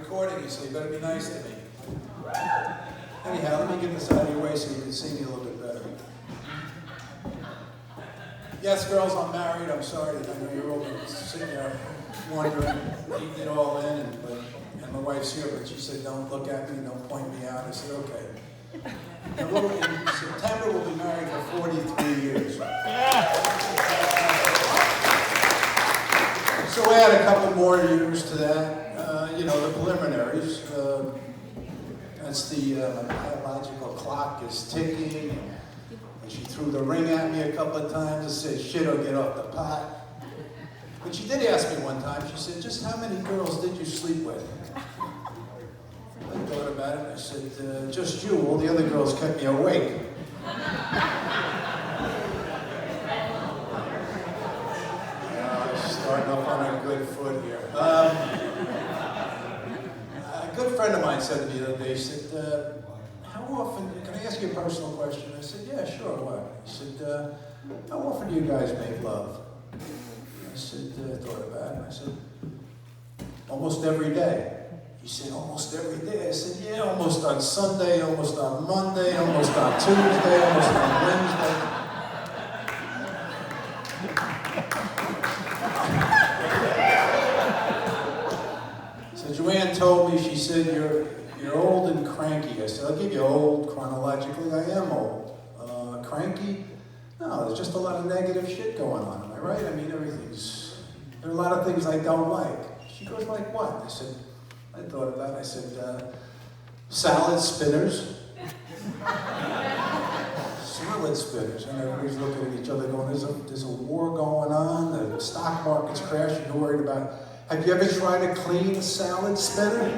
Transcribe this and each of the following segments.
recording you, so you better be nice to me. Anyhow, let me get this out of your way so you can see me a little bit better. Yes, girls, I'm married. I'm sorry. I know you're all sitting there wondering, eating it all in, and my wife's here, but she said, don't look at me, don't point me out. I said, okay. And in September, we'll be married for 43 years. So we add a couple more years to that. The preliminaries. That's the biological clock is ticking. And she threw the ring at me a couple of times and said, shit, I'll get off the pot. But she did ask me one time, she said, just how many girls did you sleep with? I thought about it. I said, just you. All the other girls kept me awake. Starting off on a good foot here. A good friend of mine said to me the other day, he said, how often, can I ask you a personal question? I said, yeah, sure, what? He said, how often do you guys make love? I said, thought about it. I said, almost every day. He said, almost every day? I said, yeah, almost on Sunday, almost on Monday, almost on Tuesday, almost on Wednesday. So Joanne told me, she said, you're old and cranky. I said, I'll give you old chronologically. I am old. Cranky? No, there's just a lot of negative shit going on. Am I right? I mean, there are a lot of things I don't like. She goes, like what? I said, I thought about it. I said, salad spinners. Salad spinners. And everybody's looking at each other going, there's a war going on. The stock market's crashing. You're worried about, have you ever tried to clean a salad spinner?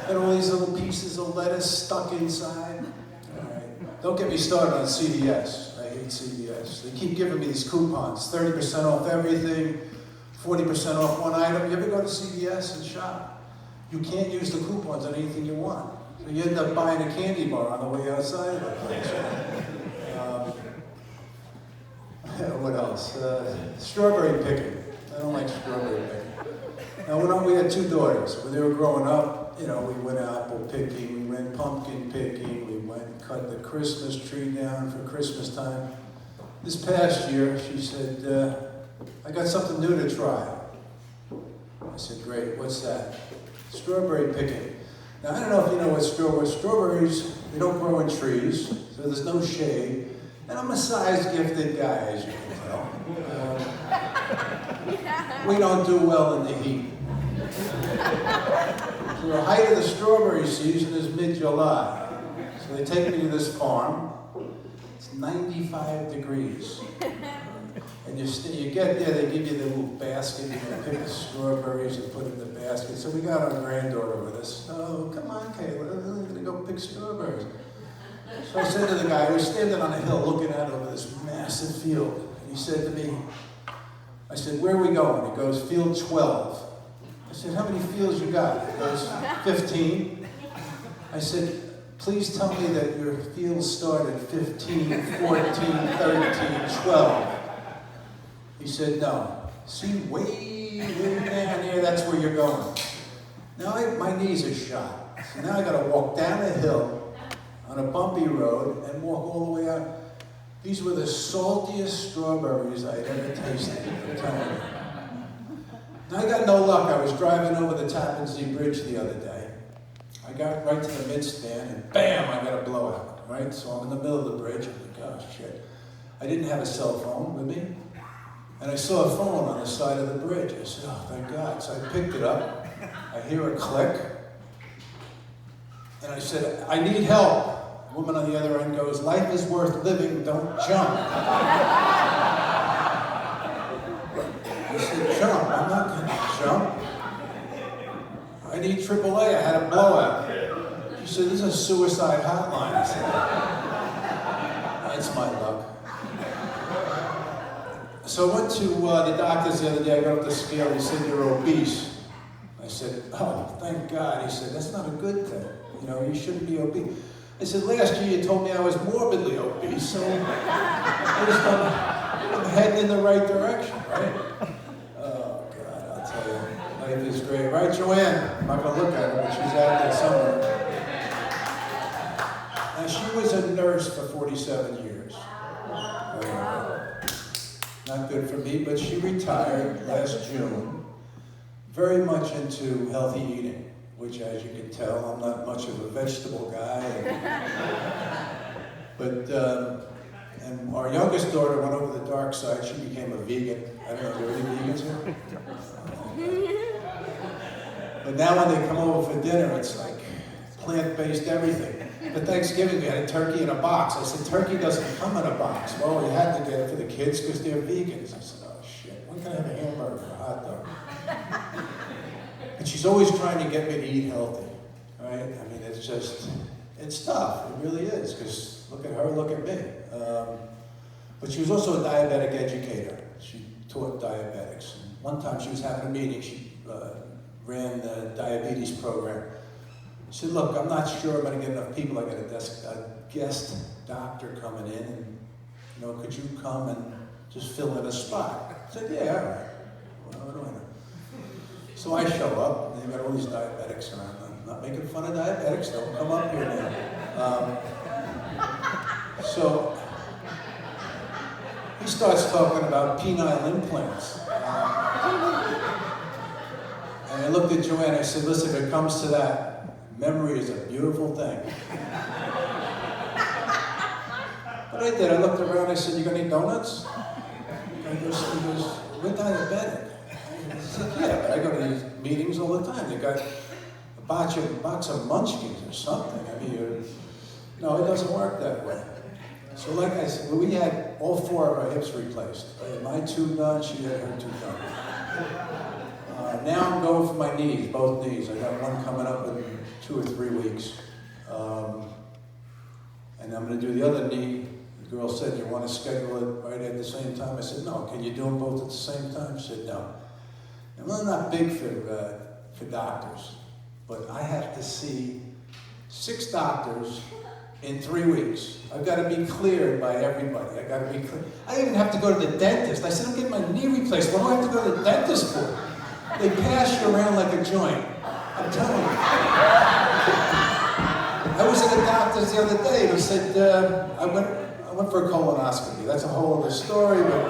And all these little pieces of lettuce stuck inside. All right. Don't get me started on CVS. I hate CVS. They keep giving me these coupons, 30% off everything, 40% off one item. You ever go to CVS and shop? You can't use the coupons on anything you want. So you end up buying a candy bar on the way outside of the place. What else? Strawberry picking. I don't like strawberry picking. Now, when we had two daughters. When they were growing up, we went apple picking, we went pumpkin picking, we went and cut the Christmas tree down for Christmas time. This past year, she said, I got something new to try. I said, great, what's that? Strawberry picking. Now, I don't know if you know what strawberries, they don't grow in trees, so there's no shade. And I'm a size-gifted guy, as you can tell. We don't do well in the heat. So the height of the strawberry season is mid-July. So they take me to this farm. It's 95 degrees. And you get there, they give you the little basket, you're going to pick the strawberries and put it in the basket. So we got our granddaughter with us. Oh, come on, Kayla, we're going to go pick strawberries. So I said to the guy, we're standing on a hill looking out over this massive field. And he said to me, I said, where are we going? He goes, field 12. I said, how many fields you got? He goes, 15. I said, please tell me that your fields start at 15, 14, 13, 12. He said, no. See, way down here, that's where you're going. Now my knees are shot. So now I got to walk down a hill on a bumpy road and walk all the way out. These were the saltiest strawberries I'd ever tasted, I'm telling you. Now I got no luck. I was driving over the Tappan Zee Bridge the other day. I got right to the mid-stand and bam, I got a blowout, right? So I'm in the middle of the bridge. I'm like, oh shit. I didn't have a cell phone with me. And I saw a phone on the side of the bridge. I said, oh, thank God. So I picked it up. I hear a click. And I said, I need help. The woman on the other end goes, life is worth living, don't jump. I said, jump. I'm not going to jump. I need AAA. I had a blowout. She said, this is a suicide hotline. I said, that's my luck. So I went to the doctor's the other day. I got up the scale. He said, you're obese. I said, oh, thank God. He said, that's not a good thing. You shouldn't be obese. I said, last year you told me I was morbidly obese, so I'm heading in the right direction, right? Oh, God, I'll tell you. Life is great. Right, Joanne? I'm not going to look at her, but she's out there somewhere. Now, she was a nurse for 47 years. Not good for me, but she retired last June, very much into healthy eating, which, as you can tell, I'm not much of a vegetable guy. And our youngest daughter went over the dark side. She became a vegan. I don't know, are there any vegans here? But now when they come over for dinner, it's like plant-based everything. For Thanksgiving, we had a turkey in a box. I said, turkey doesn't come in a box. Well, we had to get it for the kids because they're vegans. I said, oh shit, when can I have a hamburger or a hot dog? And she's always trying to get me to eat healthy, right? I mean, it's just, it's tough. It really is, because look at her, look at me. But she was also a diabetic educator. She taught diabetics. And one time she was having a meeting, she ran the diabetes program. She said, look, I'm not sure I'm going to get enough people. I got a guest doctor coming in, and, could you come and just fill in a spot? I said, yeah, all right. Well, what do I know? So I show up, and they've got all these diabetics around. I'm not making fun of diabetics, don't come up here now. So he starts talking about penile implants. And I looked at Joanne, I said, listen, if it comes to that, memory is a beautiful thing. But I did. I looked around. I said, you got any donuts? He goes, we're diabetic. I said, yeah, but I go to these meetings all the time. They got a box of munchkins or something. I mean, no, it doesn't work that way. So like I said, we had all 4 of our hips replaced. I had my 2 done, she had her 2 done. Now I'm going for my knees, both knees. I got one coming up in 2 or 3 weeks. And I'm going to do the other knee. The girl said, you want to schedule it right at the same time? I said, no. Can you do them both at the same time? She said, no. And I'm not big for doctors, but I have to see 6 doctors in 3 weeks. I've got to be cleared by everybody. I've got to be cleared. I even have to go to the dentist. I said, I'm getting my knee replaced. What do I have to go to the dentist for? They pass you around like a joint. I'm telling you. I was at a doctor's the other day, and he said, I went for a colonoscopy. That's a whole other story, but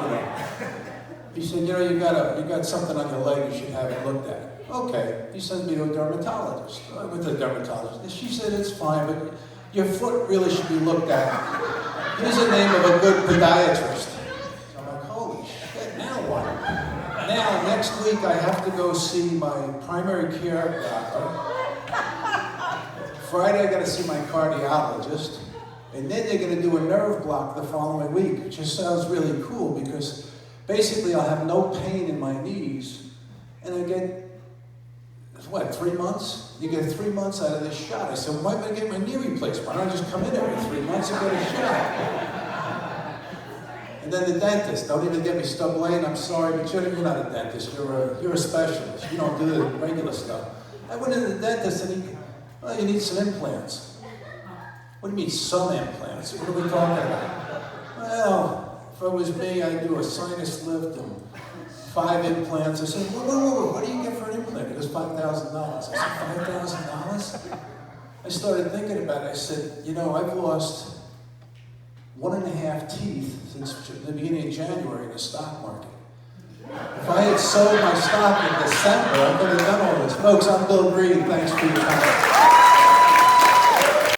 he said, you got something on your leg, you should have it looked at. Okay. He sends me to a dermatologist. I went to the dermatologist. And she said, it's fine, but your foot really should be looked at. Here's the name of a good podiatrist. So I'm like, holy shit, now what? Now, next week I have to go see my primary care doctor. Friday I got to see my cardiologist. And then they're going to do a nerve block the following week, which just sounds really cool because basically I'll have no pain in my knees. And I get, 3 months? You get 3 months out of this shot. I said, why am I getting my knee replaced? Why don't I just come in every 3 months and get a shot? And then the dentist, don't even get me stub lane, I'm sorry, but you're not a dentist, you're a specialist. You don't do the regular stuff. I went to the dentist and you need some implants. What do you mean some implants? What are we talking about? Well, if it was me, I'd do a sinus lift and 5 implants. I said, whoa, what do you get for an implant? It was $5,000. I said, $5,000? I started thinking about it. I said, I've lost 1.5 teeth since the beginning of January in the stock market. If I had sold my stock in December, I could have done all this. Folks, I'm Bill Greene. Thanks for your time.